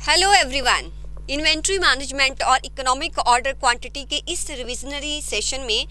Hello everyone. Inventory management और economic order quantity के इस रिविजनरी सेशन में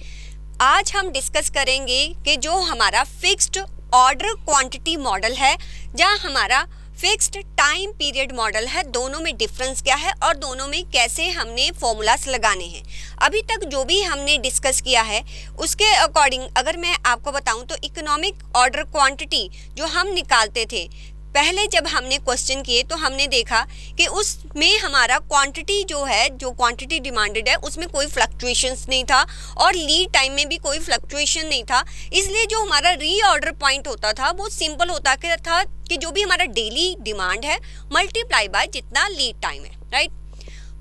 आज हम डिस्कस करेंगे कि जो हमारा फिक्स्ड ऑर्डर क्वांटिटी मॉडल है जहां हमारा फिक्स्ड टाइम पीरियड मॉडल है, दोनों में डिफरेंस क्या है और दोनों में कैसे हमने फॉर्मूलास लगाने हैं। अभी तक जो भी हमने डिस्कस किया है उसके अकॉर्डिंग अगर मैं आपको बताऊं तो इकोनॉमिक ऑर्डर क्वांटिटी जो हम निकालते थे पहले जब हमने क्वेश्चन किए तो हमने देखा कि उसमें हमारा क्वांटिटी जो है, जो क्वांटिटी डिमांडेड है उसमें कोई फ्लक्चुएशंस नहीं था और लीड टाइम में भी कोई फ्लक्चुएशन नहीं था। इसलिए जो हमारा रीऑर्डर पॉइंट होता था वो सिंपल होता था कि जो भी हमारा डेली डिमांड है मल्टीप्लाई बाय जितना लीड टाइम है, राइट।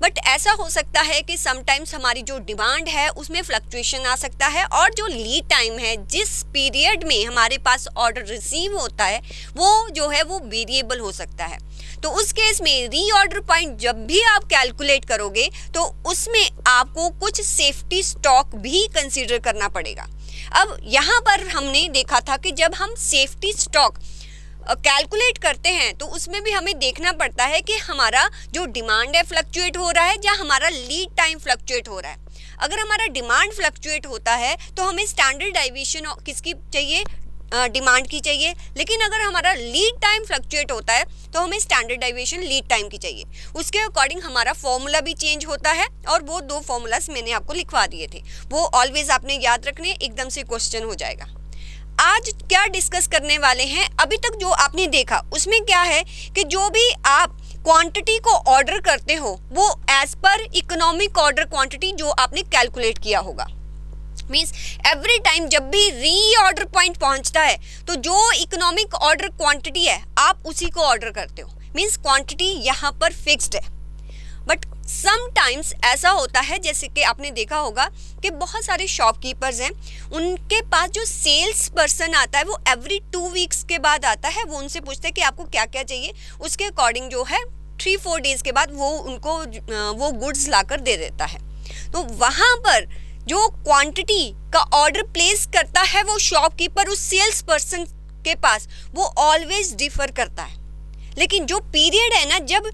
बट ऐसा हो सकता है कि समटाइम्स हमारी जो डिमांड है उसमें फ्लक्चुएशन आ सकता है और जो लीड टाइम है जिस पीरियड में हमारे पास ऑर्डर रिसीव होता है वो जो है वो वेरिएबल हो सकता है। तो उस केस में रीऑर्डर पॉइंट जब भी आप कैलकुलेट करोगे तो उसमें आपको कुछ सेफ्टी स्टॉक भी कंसीडर करना पड़ेगा। अब यहाँ पर हमने देखा था कि जब हम सेफ्टी स्टॉक कैलकुलेट करते हैं तो उसमें भी हमें देखना पड़ता है कि हमारा जो डिमांड है फ्लक्चुएट हो रहा है या हमारा लीड टाइम फ्लक्चुएट हो रहा है। अगर हमारा डिमांड फ्लक्चुएट होता है तो हमें स्टैंडर्ड डेविएशन किसकी चाहिए, डिमांड की चाहिए। लेकिन अगर हमारा लीड टाइम फ्लक्चुएट होता है तो हमें स्टैंडर्ड डेविएशन लीड टाइम की चाहिए। उसके अकॉर्डिंग हमारा फॉर्मूला भी चेंज होता है और वो दो फॉर्मूलास मैंने आपको लिखवा दिए थे, वो ऑलवेज आपने याद रखने, एकदम से क्वेश्चन हो जाएगा। आज क्या डिस्कस करने वाले हैं, अभी तक जो आपने देखा उसमें क्या है कि जो भी आप क्वांटिटी को ऑर्डर करते हो वो as per economic order quantity जो आपने कैलकुलेट किया होगा। मीन्स एवरी टाइम जब भी रीऑर्डर पॉइंट पहुंचता है तो जो इकोनॉमिक ऑर्डर क्वांटिटी है आप उसी को ऑर्डर करते हो। मीन्स क्वांटिटी यहाँ पर फिक्स्ड है। बट समटाइम्स ऐसा होता है जैसे कि आपने देखा होगा कि बहुत सारे शॉपकीपर्स हैं, उनके पास जो सेल्स पर्सन आता है वो एवरी 2 वीक्स के बाद आता है। वो उनसे पूछते हैं कि आपको क्या क्या चाहिए, उसके अकॉर्डिंग जो है 3-4 डेज के बाद वो उनको वो गुड्स लाकर दे देता है। तो वहाँ पर जो क्वांटिटी का ऑर्डर प्लेस करता है वो शॉपकीपर उस सेल्स पर्सन के पास वो ऑलवेज डिफर करता है। लेकिन जो पीरियड है ना, जब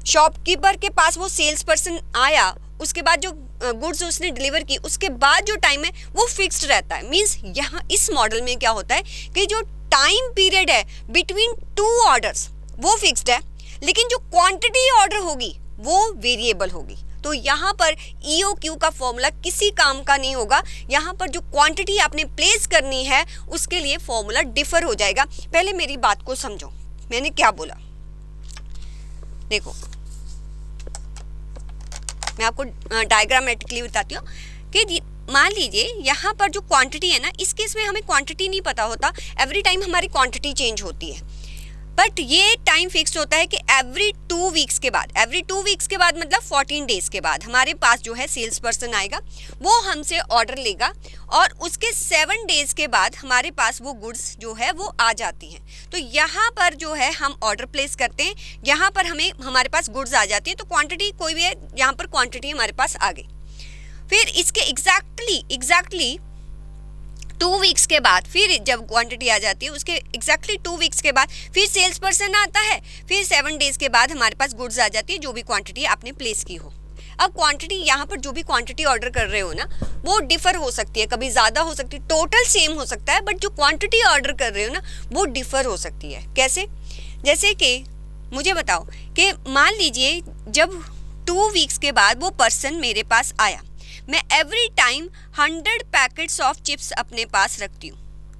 शॉपकीपर के पास वो सेल्स पर्सन आया उसके बाद जो गुड्स उसने डिलीवर की उसके बाद जो टाइम है वो फिक्स्ड रहता है। मींस यहाँ इस मॉडल में क्या होता है कि जो टाइम पीरियड है बिटवीन 2 ऑर्डर्स वो फिक्स्ड है, लेकिन जो क्वांटिटी ऑर्डर होगी वो वेरिएबल होगी। तो यहाँ पर EOQ का फॉर्मूला किसी काम का नहीं होगा। यहाँ पर जो क्वांटिटी आपने प्लेस करनी है उसके लिए फॉर्मूला डिफर हो जाएगा। पहले मेरी बात को समझो, मैंने क्या बोला। देखो मैं आपको डायग्रामेटिकली बताती हूँ कि मान लीजिए यहाँ पर जो क्वांटिटी है ना, इस केस में हमें क्वांटिटी नहीं पता होता, एवरी टाइम हमारी क्वांटिटी चेंज होती है। बट ये टाइम फिक्स होता है कि एवरी 2 वीक्स के बाद, एवरी 2 वीक्स के बाद मतलब 14 डेज के बाद हमारे पास जो है सेल्स पर्सन आएगा, वो हमसे ऑर्डर लेगा और उसके 7 डेज के बाद हमारे पास वो गुड्स जो है वो आ जाती हैं। तो यहाँ पर जो है हम ऑर्डर प्लेस करते हैं, यहाँ पर हमारे पास गुड्स आ जाती है, तो क्वांटिटी कोई भी है, यहाँ पर क्वांटिटी हमारे पास आ गई। फिर इसके एग्जैक्टली 2 वीक्स के बाद फिर जब क्वांटिटी आ जाती है उसके एग्जैक्टली 2 वीक्स के बाद फिर सेल्स पर्सन आता है, फिर 7 डेज के बाद हमारे पास गुड्स आ जाती है जो भी क्वांटिटी आपने प्लेस की हो। अब क्वांटिटी यहाँ पर जो भी क्वांटिटी ऑर्डर कर रहे हो ना वो डिफर हो सकती है, कभी ज़्यादा हो सकती है, टोटल सेम हो सकता है, बट जो क्वांटिटी ऑर्डर कर रहे हो ना वो डिफर हो सकती है। कैसे? जैसे कि मुझे बताओ कि मान लीजिए जब 2 वीक्स के बाद वो पर्सन मेरे पास आया, मैं every time 100 packets of chips अपने पास रखती हूँ,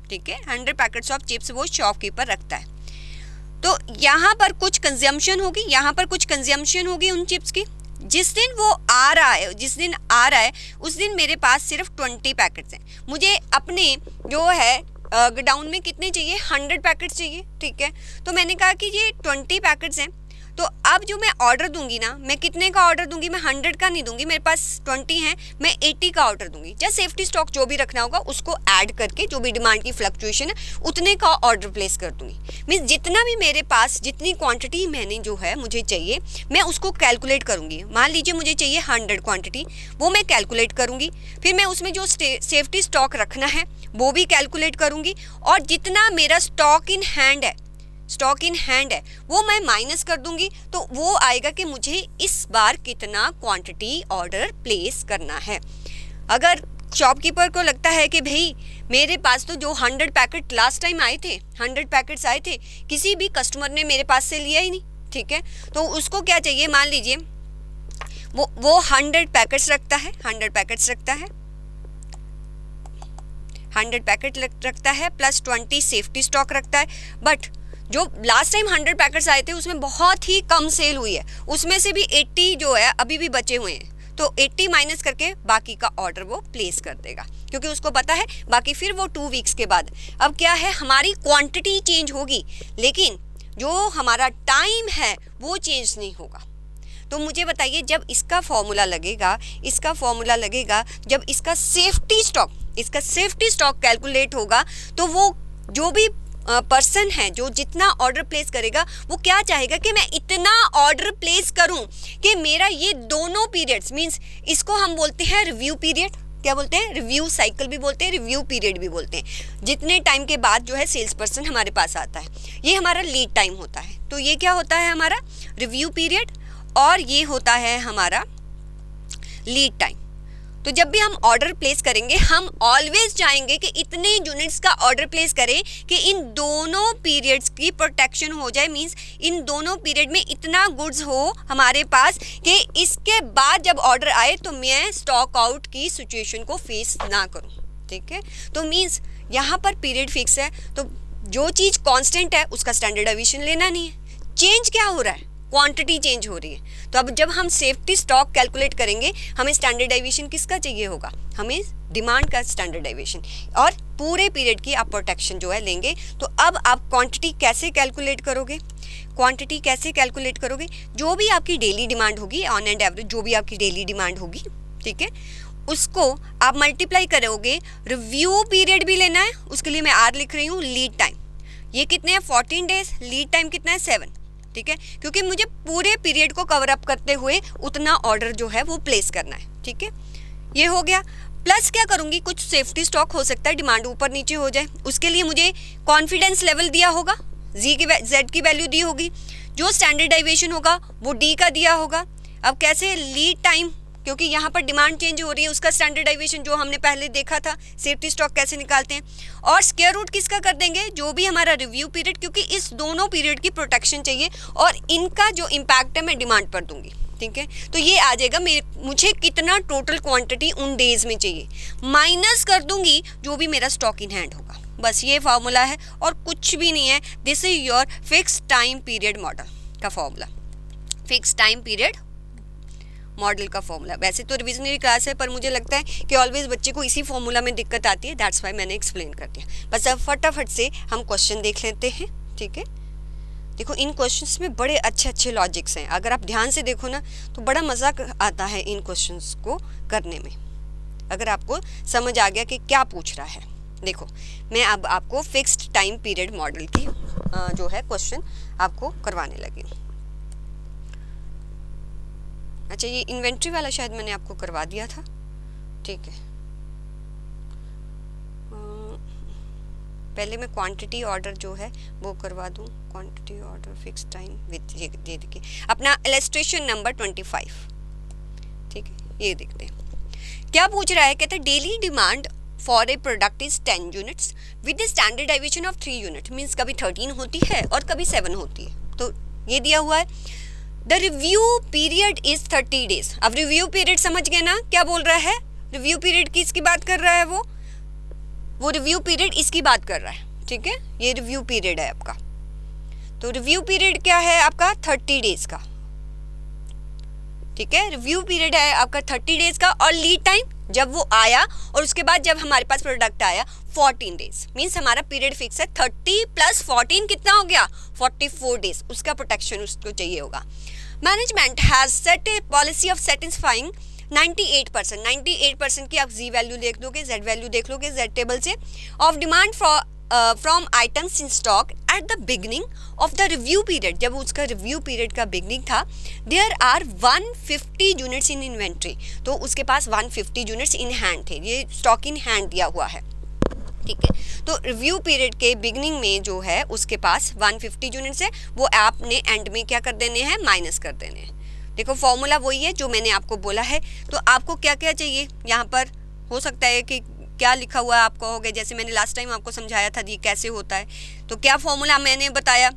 ठीक है। 100 पैकेट्स ऑफ चिप्स वो शॉपकीपर रखता है। तो यहाँ पर कुछ कंजम्पशन होगी, यहाँ पर कुछ कंजम्पशन होगी उन चिप्स की। जिस दिन वो आ रहा है उस दिन मेरे पास सिर्फ 20 पैकेट्स हैं। मुझे अपने जो है गोडाउन में कितने चाहिए, 100 पैकेट्स चाहिए, ठीक है। तो मैंने कहा कि ये 20 पैकेट्स हैं, तो अब जो मैं ऑर्डर दूंगी ना, मैं कितने का ऑर्डर दूंगी, मैं 100 का नहीं दूंगी, मेरे पास 20 हैं, मैं 80 का ऑर्डर दूंगी। जस्ट सेफ्टी स्टॉक जो भी रखना होगा उसको ऐड करके जो भी डिमांड की फ्लक्चुएशन है उतने का ऑर्डर प्लेस कर दूंगी। मीन्स जितना भी मेरे पास जितनी क्वांटिटी मैंने जो है मुझे चाहिए मैं उसको कैलकुलेट करूंगी। मान लीजिए मुझे चाहिए 100 क्वांटिटी, वो मैं कैलकुलेट करूंगी। फिर मैं उसमें जो सेफ्टी स्टॉक रखना है वो भी कैलकुलेट करूंगी और जितना मेरा स्टॉक इन हैंड है स्टॉक इन हैंड है वो मैं माइनस कर दूंगी तो वो आएगा कि मुझे इस बार कितना क्वांटिटी ऑर्डर प्लेस करना है। अगर शॉपकीपर को लगता है कि भाई मेरे पास तो जो 100 पैकेट लास्ट टाइम आए थे, 100 पैकेट्स आए थे, किसी भी कस्टमर ने मेरे पास से लिया ही नहीं, ठीक है, तो उसको क्या चाहिए, मान लीजिए वो 100 पैकेट्स रखता है, 100 पैकेट्स रखता है, 100 पैकेट रखता है प्लस 20 सेफ्टी स्टॉक रखता है। बट जो लास्ट टाइम 100 पैकेट्स आए थे उसमें बहुत ही कम सेल हुई है, उसमें से भी 80 जो है अभी भी बचे हुए हैं, तो 80 माइनस करके बाकी का ऑर्डर वो प्लेस कर देगा, क्योंकि उसको पता है बाकी फिर वो 2 वीक्स के बाद। अब क्या है, हमारी क्वांटिटी चेंज होगी लेकिन जो हमारा टाइम है वो चेंज नहीं होगा। तो मुझे बताइए जब इसका फॉर्मूला लगेगा, इसका फॉर्मूला लगेगा जब इसका सेफ्टी स्टॉक कैलकुलेट होगा, तो वो जो भी पर्सन है जो जितना ऑर्डर प्लेस करेगा वो क्या चाहेगा कि मैं इतना ऑर्डर प्लेस करूं कि मेरा ये दोनों पीरियड्स, मींस इसको हम बोलते हैं रिव्यू पीरियड, क्या बोलते हैं, रिव्यू साइकिल भी बोलते हैं, रिव्यू पीरियड भी बोलते हैं। जितने टाइम के बाद जो है सेल्स पर्सन हमारे पास आता है, ये हमारा लीड टाइम होता है। तो ये क्या होता है, हमारा रिव्यू पीरियड, और ये होता है हमारा लीड टाइम। तो जब भी हम ऑर्डर प्लेस करेंगे हम ऑलवेज चाहेंगे कि इतने यूनिट्स का ऑर्डर प्लेस करें कि इन दोनों पीरियड्स की प्रोटेक्शन हो जाए, मींस इन दोनों पीरियड में इतना गुड्स हो हमारे पास कि इसके बाद जब ऑर्डर आए तो मैं स्टॉक आउट की सिचुएशन को फेस ना करूं, ठीक है। तो मींस यहाँ पर पीरियड फिक्स है, तो जो चीज़ कांस्टेंट है उसका स्टैंडर्ड डेविएशन लेना नहीं है। चेंज क्या हो रहा है, क्वांटिटी चेंज हो रही है। तो अब जब हम सेफ्टी स्टॉक कैलकुलेट करेंगे हमें स्टैंडर्ड डेविएशन किसका चाहिए होगा, हमें डिमांड का स्टैंडर्ड डेविएशन, और पूरे पीरियड की आप प्रोटेक्शन जो है लेंगे। तो अब आप क्वांटिटी कैसे कैलकुलेट करोगे, क्वांटिटी कैसे कैलकुलेट करोगे, जो भी आपकी डेली डिमांड होगी, ऑन एंड एवरेज जो भी आपकी डेली डिमांड होगी, ठीक है, उसको आप मल्टीप्लाई करोगे। रिव्यू पीरियड भी लेना है, उसके लिए मैं आर लिख रही हूँ, लीड टाइम ये कितने हैं 14 डेज, लीड टाइम कितना है 7, ठीक है, क्योंकि मुझे पूरे पीरियड को कवर अप करते हुए उतना ऑर्डर जो है वो प्लेस करना है, ठीक है। ये हो गया, प्लस क्या करूँगी, कुछ सेफ्टी स्टॉक हो सकता है डिमांड ऊपर नीचे हो जाए, उसके लिए मुझे कॉन्फिडेंस लेवल दिया होगा, जेड की वैल्यू दी होगी, जो स्टैंडर्ड डेविएशन होगा वो डी का दिया होगा। अब कैसे, लीड टाइम, क्योंकि यहाँ पर डिमांड चेंज हो रही है, उसका स्टैंडर्ड डेविएशन जो हमने पहले देखा था, सेफ्टी स्टॉक कैसे निकालते हैं, और स्क्वायर रूट किसका कर देंगे, जो भी हमारा रिव्यू पीरियड, क्योंकि इस दोनों पीरियड की प्रोटेक्शन चाहिए और इनका जो इम्पैक्ट है मैं डिमांड पर दूंगी, ठीक है। तो ये आ जाएगा मुझे कितना टोटल क्वांटिटी उन डेज में चाहिए, माइनस कर दूंगी जो भी मेरा स्टॉक इन हैंड होगा। बस ये फार्मूला है और कुछ भी नहीं है। This is your fix time period model का formula, fix time period model का फॉर्मूला। वैसे तो रिविजनरी क्लास है पर मुझे लगता है कि ऑलवेज बच्चे को इसी फॉर्मूला में दिक्कत आती है, दैट्स वाई मैंने एक्सप्लेन कर दिया। बस अब फटाफट से हम क्वेश्चन देख लेते हैं, ठीक है। देखो इन क्वेश्चंस में बड़े अच्छे अच्छे लॉजिक्स हैं, अगर आप ध्यान से देखो ना तो बड़ा मज़ा आता है इन क्वेश्चंस को करने में, अगर आपको समझ आ गया कि क्या पूछ रहा है। देखो मैं अब आपको फिक्स्ड टाइम पीरियड मॉडल की जो है क्वेश्चन आपको करवाने लगी हूँ। अच्छा ये इन्वेंट्री वाला शायद मैंने आपको करवा दिया था, ठीक है। पहले मैं क्वांटिटी ऑर्डर जो है वो करवा दूँ, quantity order fix time with ये देखिए अपना इलस्ट्रेशन नंबर 25, ठीक है। ये देखते हैं क्या पूछ रहा है, कहते हैं daily demand for a product is 10 units with the standard deviation of 3 unit, means कभी 13 होती है और कभी 7 होती है। तो ये दिया हुआ है the review period is 30 days. अब रिव्यू पीरियड समझ गए ना क्या बोल रहा है, रिव्यू पीरियड की इसकी बात कर रहा है, वो रिव्यू पीरियड इसकी बात कर रहा है, ठीक है। ये रिव्यू पीरियड है आपका, तो रिव्यू पीरियड क्या है आपका 30 डेज का, ठीक है। रिव्यू पीरियड है आपका 30 डेज का, और लीड टाइम जब वो आया और उसके बाद जब हमारे पास प्रोडक्ट आया 14 डेज, मीन्स हमारा पीरियड फिक्स है। 30 प्लस 14 कितना हो गया 44 डेज, उसका प्रोटेक्शन उसको चाहिए होगा। Management has set A policy of satisfying 98% की आप जी वैल्यू देख लोगे, जेड वैल्यू देख लोगे जेड टेबल से, of demand from items in stock at the beginning of the review period. जब उसका रिव्यू पीरियड का बिगनिंग था, there are 150 units in inventory, तो उसके पास 150 यूनिट्स इन हैंड थे, ये स्टॉक इन हैंड दिया हुआ है, ठीक है। तो रिव्यू पीरियड के बिगनिंग में जो है उसके पास 150 यूनिट्स है, वो आपने एंड में क्या कर देने हैं, माइनस कर देने हैं। देखो फॉर्मूला वही है जो मैंने आपको बोला है। तो आपको क्या क्या चाहिए यहाँ पर, हो सकता है कि क्या लिखा हुआ है आप कहोगे, जैसे मैंने लास्ट टाइम आपको समझाया था ये कैसे होता है, तो क्या फॉर्मूला मैंने बताया।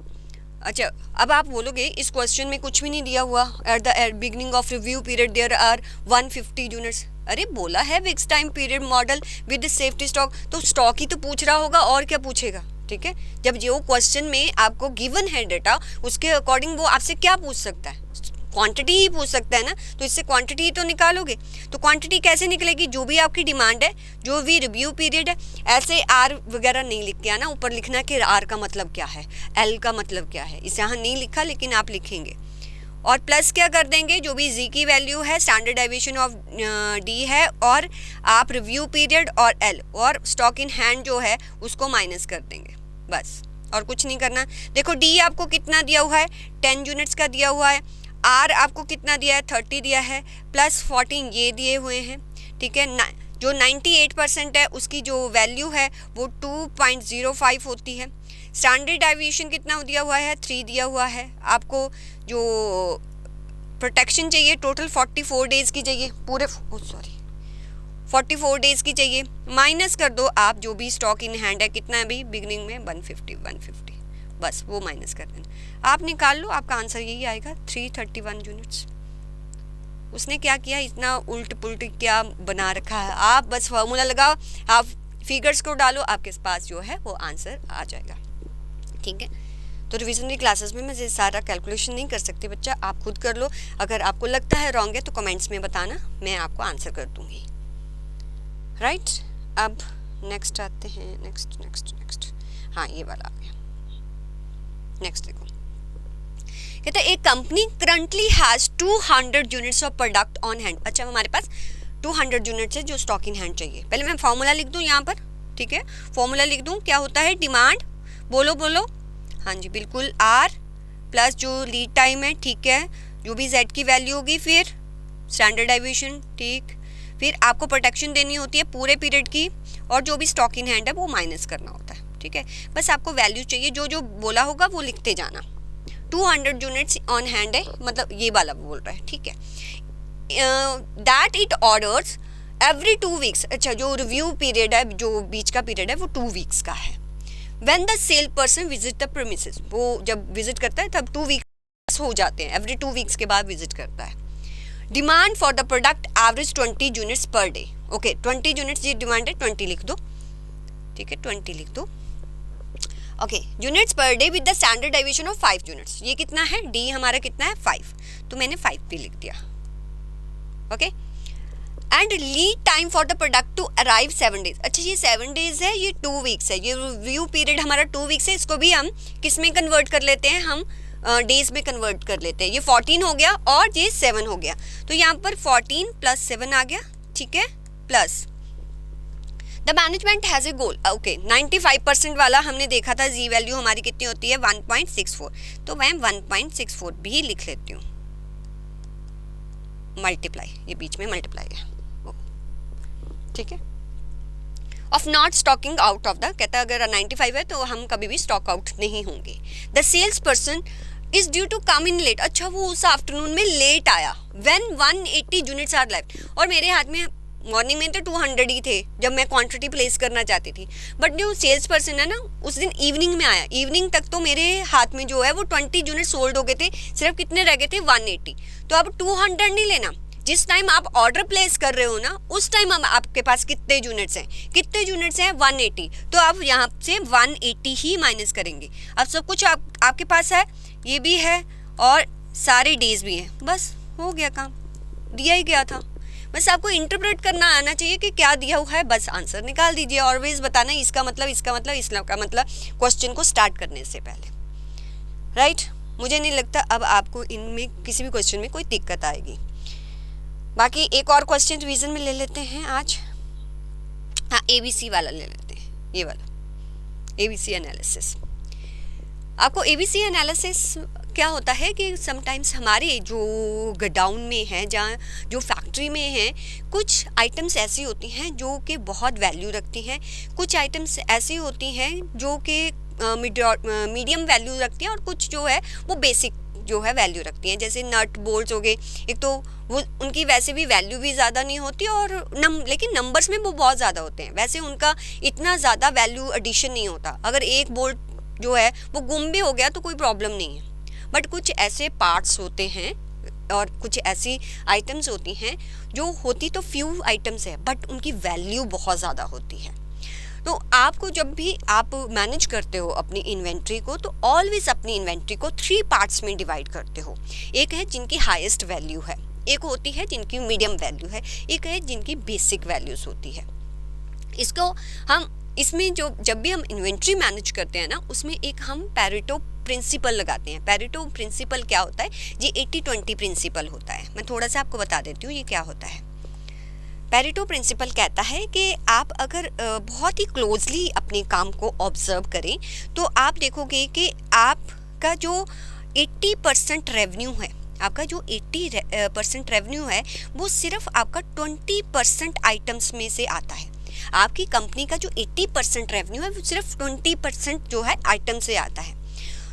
अच्छा, अब आप बोलोगे इस क्वेश्चन में कुछ भी नहीं दिया हुआ, at the beginning of review period there are 150 units. अरे बोला है fixed time period model with safety stock, तो स्टॉक ही तो पूछ रहा होगा और क्या पूछेगा। ठीक है, जब जो क्वेश्चन में आपको गिवन है डेटा उसके अकॉर्डिंग वो आपसे क्या पूछ सकता है, क्वांटिटी ही पूछ सकता है ना, तो इससे क्वांटिटी ही तो निकालोगे। तो क्वांटिटी कैसे निकलेगी, जो भी आपकी डिमांड है, जो भी रिव्यू पीरियड है, ऐसे आर वगैरह नहीं लिख के आना, ऊपर लिखना कि आर का मतलब क्या है, एल का मतलब क्या है, इसे यहाँ नहीं लिखा लेकिन आप लिखेंगे। और प्लस क्या कर देंगे, जो भी जी की वैल्यू है, स्टैंडर्ड डेविएशन ऑफ डी है, और आप रिव्यू पीरियड और एल और स्टॉक इन हैंड जो है उसको माइनस कर देंगे, बस और कुछ नहीं करना। देखो डी आपको कितना दिया हुआ है, 10 यूनिट्स का दिया हुआ है, आर आपको कितना दिया है, 30 दिया है, प्लस 14 ये दिए हुए हैं। ठीक है, जो 98% है उसकी जो वैल्यू है वो 2.05 होती है। स्टैंडर्ड डेविएशन कितना दिया हुआ है, 3 दिया हुआ है। आपको जो प्रोटेक्शन चाहिए टोटल 44 डेज़ की चाहिए, पूरे 44 डेज़ की चाहिए। माइनस कर दो आप जो भी स्टॉक इन हैंड है, कितना है अभी बिगनिंग में 150, बस वो माइनस कर देना। आप निकाल लो, आपका आंसर यही आएगा 331 यूनिट्स। उसने क्या किया, इतना उल्ट पुल्ट क्या बना रखा है, आप बस फार्मूला लगाओ, आप फिगर्स को डालो, आपके पास जो है वो आंसर आ जाएगा। ठीक है, तो रिविजनरी क्लासेस में मैं ये सारा कैलकुलेशन नहीं कर सकती बच्चा, आप खुद कर लो। अगर आपको लगता है रॉन्ग है तो कमेंट्स में बताना, मैं आपको आंसर कर दूंगी। राइट, अब नेक्स्ट आते हैं, नेक्स्ट हाँ ये वाला आ गया। नेक्स्ट देखो, कहते हैं एक company currently has 200 units of product on hand. अच्छा, हमारे पास 200 यूनिट्स है जो स्टॉक इन हैंड चाहिए। पहले मैं फॉर्मूला लिख दूं यहाँ पर, ठीक है, फॉर्मूला लिख दूं, क्या होता है, डिमांड, बोलो, हाँ जी बिल्कुल, आर प्लस जो लीड टाइम है, ठीक है, जो भी जेड की वैल्यू होगी, फिर स्टैंडर्ड डेविएशन, ठीक, फिर आपको प्रोटेक्शन देनी होती है पूरे पीरियड की, और जो भी स्टॉक इन हैंड है वो माइनस करना होता है। ठीक है, बस आपको वैल्यू चाहिए, जो जो बोला होगा वो लिखते जाना। 200 यूनिट्स ऑन हैंड है, मतलब ये वाला बोल रहा है। ठीक है, that it orders every 2 weeks. अच्छा, जो रिव्यू पीरियड है, जो बीच का पीरियड है वो 2 वीक्स का है। When the cell person visit the premises, वो जब विजिट करता है तब 2 वीक्स हो जाते हैं, एवरी 2 वीक्स के बाद विजिट करता है। Demand for the product average 20 units per day. Okay, 20 units ये डिमांड है, 20 लिख दो। ठीक है, 20 लिख दो। Okay, units per day with the standard deviation of 5 units. ये कितना है, डी हमारा कितना है, 5, तो मैंने 5 भी लिख दिया। Okay, and lead time for the product to arrive 7 days. अच्छा, ये 7 डेज है, ये 2 वीक्स है, ये रिव्यू पीरियड हमारा 2 वीक्स है। इसको भी हम किस में कन्वर्ट कर लेते हैं, हम डेज में कन्वर्ट कर लेते हैं। ये 14 हो गया और ये 7 हो गया, तो यहाँ पर 14 + 7 आ गया। ठीक है, plus the management has a goal. Okay, 95% वाला हमने देखा था, जी वैल्यू हमारी कितनी होती है, 1.64, तो मैं 1.64 भी लिख लेती हूँ, मल्टीप्लाई, ये बीच में मल्टीप्लाई है। ठीक है, of not stocking out of the, कहता है अगर 95 है तो हम कभी भी स्टॉक आउट नहीं होंगे। The sales person is due to come in late. अच्छा, वो उस आफ्टरनून में लेट आया, व्हेन 180 यूनिट्स आर लेफ्ट, और मेरे हाथ में मॉर्निंग में तो 200 ही थे जब मैं क्वांटिटी प्लेस करना चाहती थी, बट जो सेल्स पर्सन है ना उस दिन इवनिंग में आया, इवनिंग तक तो मेरे हाथ में जो है वो 20 यूनिट सोल्ड हो गए थे, सिर्फ कितने रह गए थे, 180। तो अब 200 नहीं लेना, जिस टाइम आप ऑर्डर प्लेस कर रहे हो ना उस टाइम आपके पास कितने यूनिट्स हैं, 180, तो आप यहाँ से 180 ही माइनस करेंगे। अब सब कुछ आपके पास है, ये भी है और सारे डेज भी हैं, बस हो गया काम, दिया ही गया था। बस आपको इंटरप्रेट करना आना चाहिए कि क्या दिया हुआ है, बस आंसर निकाल दीजिए। ऑलवेज बताना इसका मतलब, इसका मतलब, इसका मतलब, क्वेश्चन को स्टार्ट करने से पहले। राइट, मुझे नहीं लगता अब आपको इनमें किसी भी क्वेश्चन में कोई दिक्कत आएगी। बाकी एक और क्वेश्चन रिवीजन में ले लेते हैं आज। हाँ, ABC वाला ले लेते हैं, ये वाला ABC एनालिसिस। आपको ABC एनालिसिस क्या होता है कि समटाइम्स हमारे जो गोडाउन में है, जहाँ जो फैक्ट्री इन्वेंट्री में हैं, कुछ आइटम्स ऐसी होती हैं जो कि बहुत वैल्यू रखती हैं, कुछ आइटम्स ऐसी होती हैं जो कि मीडियम वैल्यू रखती हैं, और कुछ जो है वो बेसिक जो है वैल्यू रखती हैं। जैसे नट बोल्ट्स हो गए, एक तो वो उनकी वैसे भी वैल्यू भी ज़्यादा नहीं होती और लेकिन नंबर्स में वो बहुत ज़्यादा होते हैं, वैसे उनका इतना ज़्यादा वैल्यू एडिशन नहीं होता। अगर एक बोल्ट जो है वो गुम भी हो गया तो कोई प्रॉब्लम नहीं है। बट कुछ ऐसे पार्ट्स होते हैं और कुछ ऐसी आइटम्स होती हैं जो होती तो फ्यू आइटम्स है बट उनकी वैल्यू बहुत ज़्यादा होती है। तो आपको जब भी आप मैनेज करते हो अपनी इन्वेंट्री को, तो ऑलवेज अपनी इन्वेंट्री को 3 पार्ट्स में डिवाइड करते हो। एक है जिनकी हाईएस्ट वैल्यू है, एक होती है जिनकी मीडियम वैल्यू है, एक है जिनकी बेसिक वैल्यूज होती है। इसको हम इसमें जब भी हम इन्वेंट्री मैनेज करते हैं ना, उसमें एक हम पैरेटो प्रिंसिपल लगाते हैं। पैरेटो प्रिंसिपल क्या होता है? ये 80-20 प्रिंसिपल होता है। मैं थोड़ा सा आपको बता देती हूँ ये क्या होता है। पैरेटो प्रिंसिपल कहता है कि आप अगर बहुत ही क्लोजली अपने काम को ऑब्जर्व करें तो आप देखोगे कि आपका जो 80% रेवेन्यू है, आपका जो 80% रेवेन्यू है वो सिर्फ आपका 20% आइटम्स में से आता है। आपकी कंपनी का जो 80% रेवेन्यू है वो सिर्फ 20% जो है आइटम से आता है।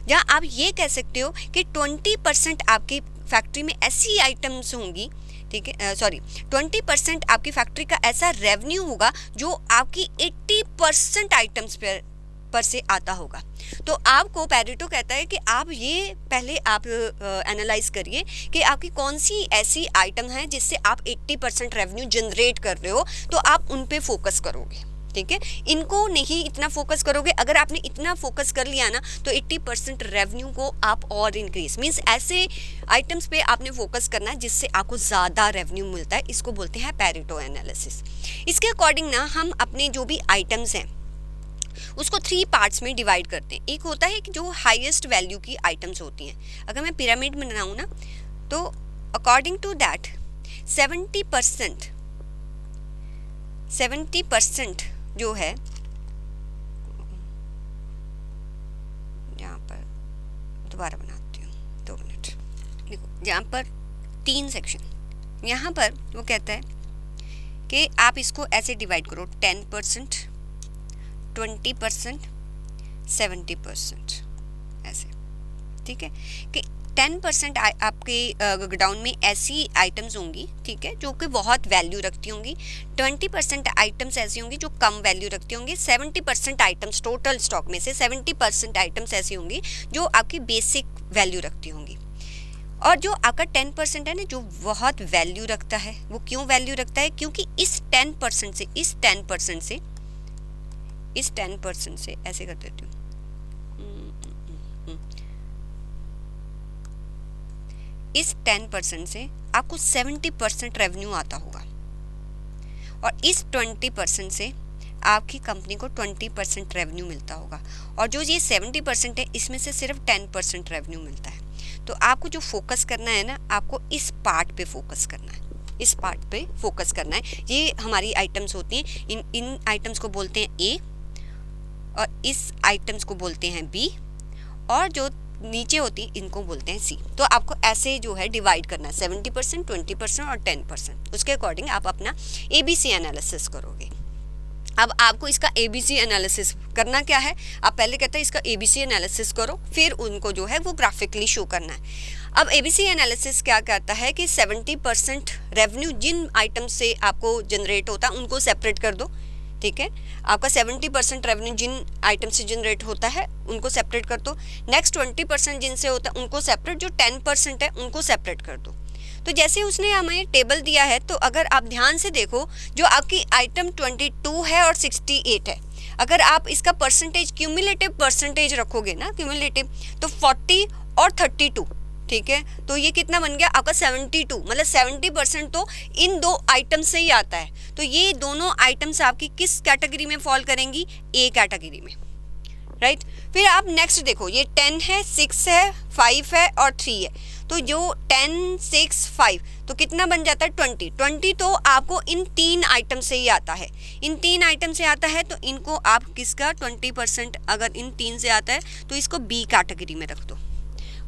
जहाँ आप ये कह सकते हो कि 20% आपकी फैक्ट्री में ऐसी आइटम्स होंगी, ठीक है, 20% आपकी फैक्ट्री का ऐसा रेवेन्यू होगा जो आपकी 80% आइटम्स पर से आता होगा। तो आपको पैरेटो कहता है कि आप ये पहले आप एनालाइज करिए कि आपकी कौन सी ऐसी आइटम है जिससे आप 80% रेवेन्यू जनरेट कर रहे हो, तो आप उन पे फोकस करोगे। ठीक है, इनको नहीं इतना फोकस करोगे। अगर आपने इतना फोकस कर लिया ना तो 80% रेवेन्यू को आप और इंक्रीज, मीन्स ऐसे आइटम्स पे आपने फोकस करना है जिससे आपको ज़्यादा रेवेन्यू मिलता है। इसको बोलते हैं पैरेटो एनालिसिस। इसके अकॉर्डिंग ना हम अपने जो भी आइटम्स हैं उसको 3 पार्ट्स में डिवाइड करते हैं। एक होता है कि जो हाईएस्ट वैल्यू की आइटम्स होती हैं। अगर मैं पिरामिड बनाऊँ ना तो अकॉर्डिंग टू दैट 70% जो है, यहाँ पर दोबारा बनाती हूँ 2 मिनट। देखो यहाँ पर 3 सेक्शन, यहाँ पर वो कहता है कि आप इसको ऐसे डिवाइड करो 10%, 20%, 70% ऐसे। ठीक है कि 10% आपके गोडाउन में ऐसी आइटम्स होंगी, ठीक है, जो कि बहुत वैल्यू रखती होंगी। 20% आइटम्स ऐसी होंगी जो कम वैल्यू रखती होंगी। 70% आइटम्स, टोटल स्टॉक में से 70% आइटम्स ऐसी होंगी जो आपकी बेसिक वैल्यू रखती होंगी। और जो आपका 10% है ना जो बहुत वैल्यू रखता है, वो क्यों वैल्यू रखता है? क्योंकि इस 10% से ऐसे कर देती हूँ, इस 10% से आपको 70% रेवेन्यू आता होगा और इस 20% से आपकी कंपनी को 20% रेवेन्यू मिलता होगा। और जो ये 70% है इसमें से सिर्फ 10% रेवेन्यू मिलता है। तो आपको जो फोकस करना है ना, आपको इस पार्ट पे फोकस करना है, इस पार्ट पे फोकस करना है। ये हमारी आइटम्स होती हैं, इन आइटम्स को बोलते हैं ए और इस आइटम्स को बोलते हैं बी, और जो नीचे होती है इनको बोलते हैं सी। तो आपको ऐसे जो है डिवाइड करना है 70%, 20% और 10%। उसके अकॉर्डिंग आप अपना ABC एनालिसिस करोगे। अब आपको इसका ABC एनालिसिस करना क्या है? आप पहले कहते हैं इसका ABC एनालिसिस करो, फिर उनको जो है वो ग्राफिकली शो करना है। अब ABC एनालिसिस क्या कहता है कि 70% रेवेन्यू जिन आइटम से आपको जनरेट होता है उनको सेपरेट कर दो। ठीक है, आपका 70% रेवेन्यू जिन आइटम से जनरेट होता है उनको सेपरेट कर दो। नेक्स्ट 20% जिनसे होता है उनको सेपरेट, जो 10% है उनको सेपरेट कर दो। तो जैसे उसने हमें टेबल दिया है, तो अगर आप ध्यान से देखो, जो आपकी आइटम 22 है और 68 है, अगर आप इसका परसेंटेज, क्यूमुलेटिव परसेंटेज रखोगे ना, क्यूमुलेटिव, तो 40 और 32, ठीक है, तो ये कितना बन गया आपका 72, मतलब 70% तो इन 2 आइटम से ही आता है। तो ये दोनों आइटम्स आपकी किस कैटेगरी में फॉल करेंगी? ए कैटेगरी में, राइट। फिर आप नेक्स्ट देखो, ये 10 है, 6 है, 5 है और 3 है। तो जो 10, 6, 5 तो कितना बन जाता है? 20 तो आपको इन 3 आइटम से ही आता है। इन 3 आइटम से आता है तो इनको आप किसका 20% अगर इन 3 से आता है तो इसको बी कैटेगरी में रख दो।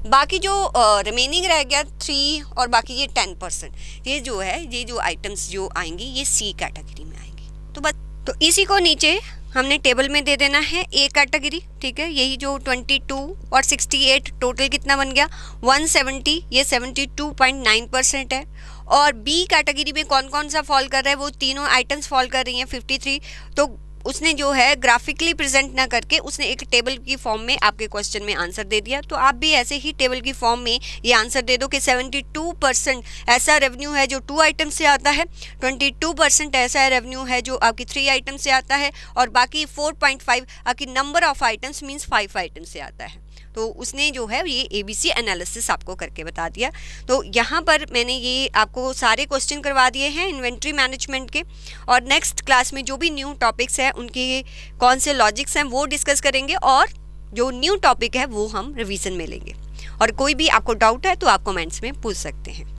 बाकी जो रिमेनिंग रह गया 3 और बाकी ये 10%, ये जो है, ये जो आइटम्स जो आएंगी ये सी कैटेगरी में आएंगी। तो बस, तो इसी को नीचे हमने टेबल में दे देना है ए कैटेगरी, ठीक है। यही जो 22 और 68 टोटल कितना बन गया 170, ये 72.9% है। और बी कैटेगरी में कौन कौन सा फॉल कर रहा है, वो तीनों आइटम्स फॉल कर रही हैं 53। तो उसने जो है ग्राफिकली प्रेजेंट ना करके उसने एक टेबल की फॉर्म में आपके क्वेश्चन में आंसर दे दिया। तो आप भी ऐसे ही टेबल की फॉर्म में ये आंसर दे दो कि 72% ऐसा रेवेन्यू है जो 2 आइटम से आता है, 22% ऐसा रेवेन्यू है जो आपकी 3 आइटम से आता है, और बाकी 4.5 आपकी number of items means 5 item से आता है। तो उसने जो है ये ABC एनालिसिस आपको करके बता दिया। तो यहाँ पर मैंने ये आपको सारे क्वेश्चन करवा दिए हैं इन्वेंट्री मैनेजमेंट के, और नेक्स्ट क्लास में जो भी न्यू टॉपिक्स हैं उनके कौन से लॉजिक्स हैं वो डिस्कस करेंगे, और जो न्यू टॉपिक है वो हम रिवीजन में लेंगे। और कोई भी आपको डाउट है तो आप कमेंट्स में पूछ सकते हैं।